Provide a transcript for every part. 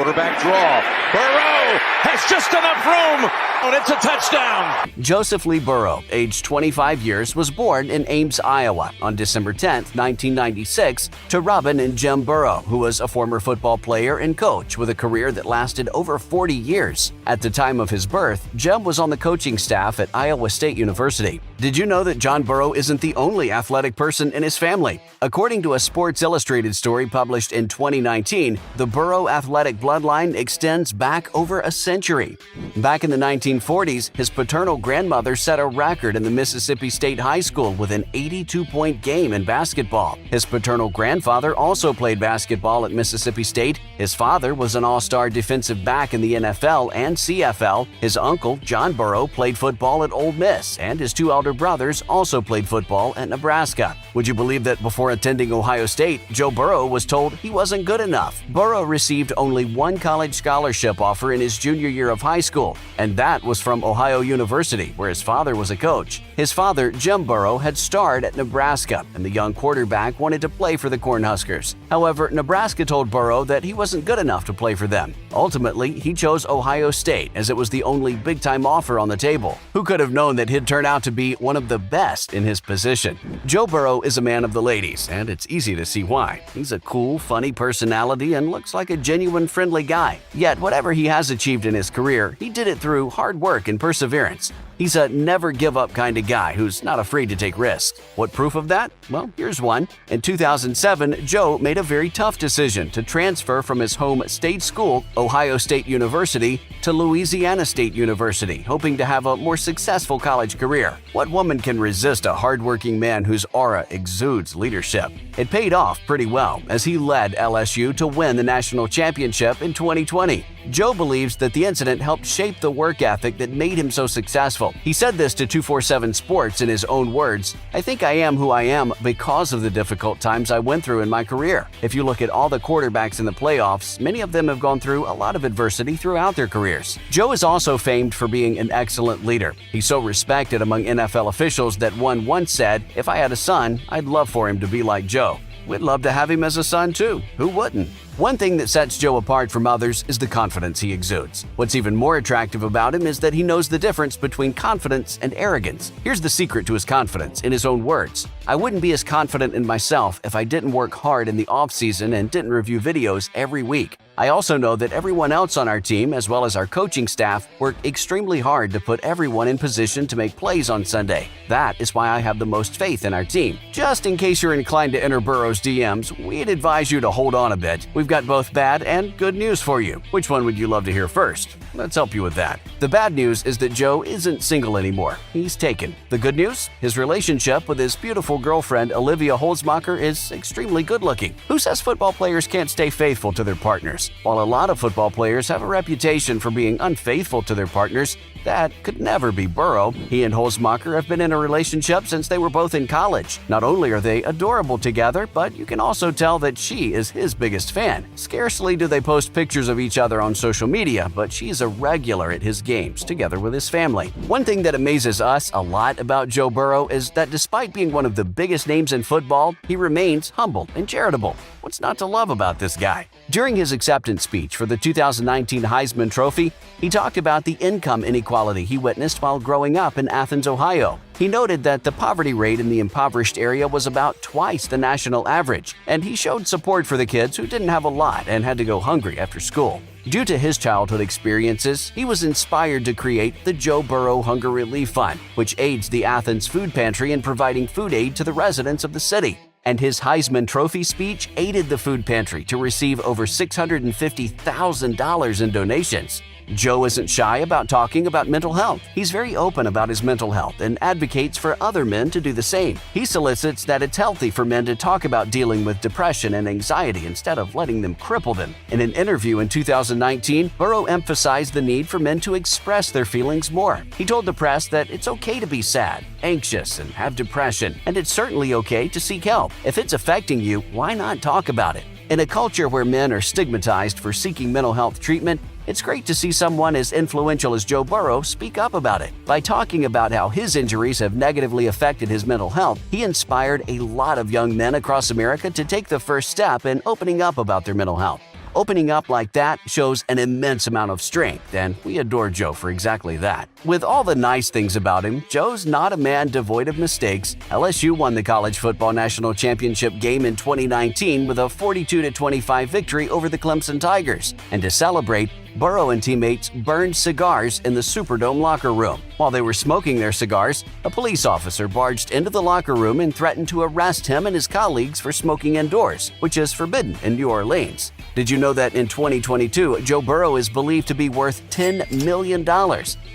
Quarterback draw. Burrow has just enough room. And it's a touchdown. Joseph Lee Burrow, aged 25 years, was born in Ames, Iowa on December 10, 1996, to Robin and Jim Burrow, who was a former football player and coach with a career that lasted over 40 years. At the time of his birth, Jim was on the coaching staff at Iowa State University. Did you know that John Burrow isn't the only athletic person in his family? According to a Sports Illustrated story published in 2019, the Burrow athletic bloodline extends back over a century. Back in the 1940s, his paternal grandmother set a record in the Mississippi State High School with an 82-point game in basketball. His paternal grandfather also played basketball at Mississippi State. His father was an all-star defensive back in the NFL and CFL. His uncle, John Burrow, played football at Ole Miss, and his two elder brothers also played football at Nebraska. Would you believe that before attending Ohio State, Joe Burrow was told he wasn't good enough? Burrow received only one college scholarship offer in his junior year of high school, and that was from Ohio University, where his father was a coach. His father, Jim Burrow, had starred at Nebraska, and the young quarterback wanted to play for the Cornhuskers. However, Nebraska told Burrow that he wasn't good enough to play for them. Ultimately, he chose Ohio State as it was the only big-time offer on the table. Who could have known that he'd turn out to be one of the best in his position? Joe Burrow is a man of the ladies, and it's easy to see why. He's a cool, funny personality and looks like a genuine, friendly guy. Yet, whatever he has achieved in his career, he did it through hard work and perseverance. He's a never-give-up kind of guy who's not afraid to take risks. What proof of that? Well, here's one. In 2007, Joe made a very tough decision to transfer from his home state school, Ohio State University, to Louisiana State University, hoping to have a more successful college career. What woman can resist a hardworking man whose aura exudes leadership? It paid off pretty well, as he led LSU to win the national championship in 2020. Joe believes that the incident helped shape the work ethic that made him so successful. He said this to 247 Sports in his own words, "I think I am who I am because of the difficult times I went through in my career. If you look at all the quarterbacks in the playoffs, many of them have gone through a lot of adversity throughout their careers." Joe is also famed for being an excellent leader. He's so respected among NFL officials that one once said, "If I had a son, I'd love for him to be like Joe." We'd love to have him as a son too. Who wouldn't? One thing that sets Joe apart from others is the confidence he exudes. What's even more attractive about him is that he knows the difference between confidence and arrogance. Here's the secret to his confidence, in his own words. "I wouldn't be as confident in myself if I didn't work hard in the off-season and didn't review videos every week. I also know that everyone else on our team, as well as our coaching staff, work extremely hard to put everyone in position to make plays on Sunday. That is why I have the most faith in our team." Just in case you're inclined to enter Burrow's DMs, we'd advise you to hold on a bit. We've got both bad and good news for you. Which one would you love to hear first? Let's help you with that. The bad news is that Joe isn't single anymore. He's taken. The good news? His relationship with his beautiful girlfriend, Olivia Holzmacher, is extremely good-looking. Who says football players can't stay faithful to their partners? While a lot of football players have a reputation for being unfaithful to their partners, that could never be Burrow. He and Holzmacher have been in a relationship since they were both in college. Not only are they adorable together, but you can also tell that she is his biggest fan. Scarcely do they post pictures of each other on social media, but she's a regular at his games, together with his family. One thing that amazes us a lot about Joe Burrow is that despite being one of the biggest names in football, he remains humble and charitable. What's not to love about this guy? During his acceptance speech for the 2019 Heisman Trophy, he talked about the income inequality he witnessed while growing up in Athens, Ohio. He noted that the poverty rate in the impoverished area was about twice the national average, and he showed support for the kids who didn't have a lot and had to go hungry after school. Due to his childhood experiences, he was inspired to create the Joe Burrow Hunger Relief Fund, which aids the Athens Food Pantry in providing food aid to the residents of the city. And his Heisman Trophy speech aided the food pantry to receive over $650,000 in donations. Joe isn't shy about talking about mental health. He's very open about his mental health and advocates for other men to do the same. He solicits that it's healthy for men to talk about dealing with depression and anxiety instead of letting them cripple them. In an interview in 2019, Burrow emphasized the need for men to express their feelings more. He told the press that it's okay to be sad, anxious, and have depression, and it's certainly okay to seek help. If it's affecting you, why not talk about it? In a culture where men are stigmatized for seeking mental health treatment, it's great to see someone as influential as Joe Burrow speak up about it. By talking about how his injuries have negatively affected his mental health, he inspired a lot of young men across America to take the first step in opening up about their mental health. Opening up like that shows an immense amount of strength, and we adore Joe for exactly that. With all the nice things about him, Joe's not a man devoid of mistakes. LSU won the College Football National Championship game in 2019 with a 42-25 victory over the Clemson Tigers, and to celebrate, Burrow and teammates burned cigars in the Superdome locker room. While they were smoking their cigars, a police officer barged into the locker room and threatened to arrest him and his colleagues for smoking indoors, which is forbidden in New Orleans. Did you know that in 2022, Joe Burrow is believed to be worth $10 million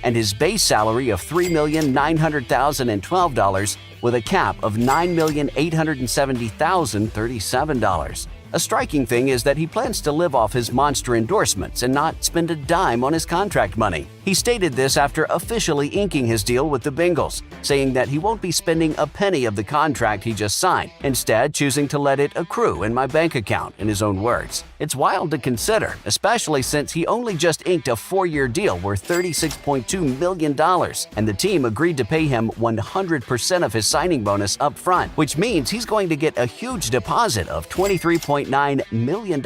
and his base salary of $3,900,012 with a cap of $9,870,037? A striking thing is that he plans to live off his monster endorsements and not spend a dime on his contract money. He stated this after officially inking his deal with the Bengals, saying that he won't be spending a penny of the contract he just signed, instead choosing to let it accrue in my bank account, in his own words. It's wild to consider, especially since he only just inked a 4-year deal worth $36.2 million, and the team agreed to pay him 100% of his signing bonus up front, which means he's going to get a huge deposit of $23.9 million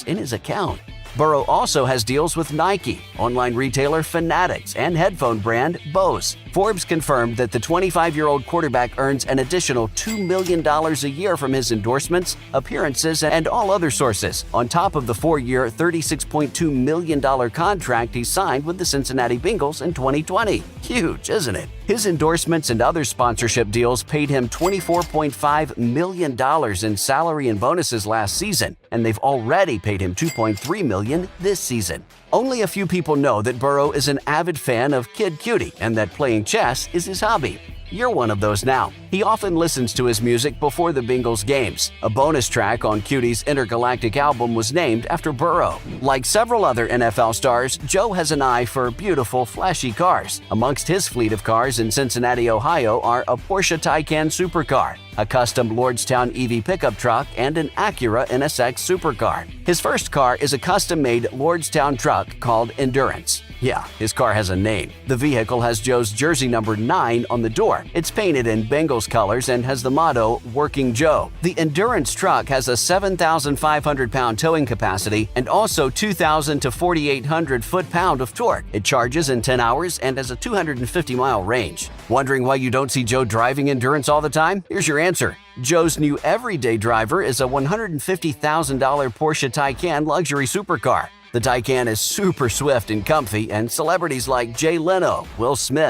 in his account. Burrow also has deals with Nike, online retailer Fanatics, and headphone brand Bose. Forbes confirmed that the 25-year-old quarterback earns an additional $2 million a year from his endorsements, appearances, and all other sources, on top of the 4-year, $36.2 million contract he signed with the Cincinnati Bengals in 2020. Huge, isn't it? His endorsements and other sponsorship deals paid him $24.5 million in salary and bonuses last season, and they've already paid him $2.3 million this season. Only a few people know that Burrow is an avid fan of Kid Cutie and that playing chess is his hobby. You're one of those now. He often listens to his music before the Bengals games. A bonus track on Cutie's Intergalactic album was named after Burrow. Like several other NFL stars, Joe has an eye for beautiful, flashy cars. Amongst his fleet of cars in Cincinnati, Ohio are a Porsche Taycan supercar, a custom Lordstown EV pickup truck, and an Acura NSX supercar. His first car is a custom-made Lordstown truck called Endurance. Yeah, his car has a name. The vehicle has Joe's jersey number 9 on the door. It's painted in Bengals colors and has the motto, Working Joe. The Endurance truck has a 7,500-pound towing capacity and also 2,000 to 4,800 foot-pound of torque. It charges in 10 hours and has a 250-mile range. Wondering why you don't see Joe driving Endurance all the time? Here's your answer. Joe's new everyday driver is a $150,000 Porsche Taycan luxury supercar. The Taycan is super swift and comfy, and celebrities like Jay Leno, Will Smith,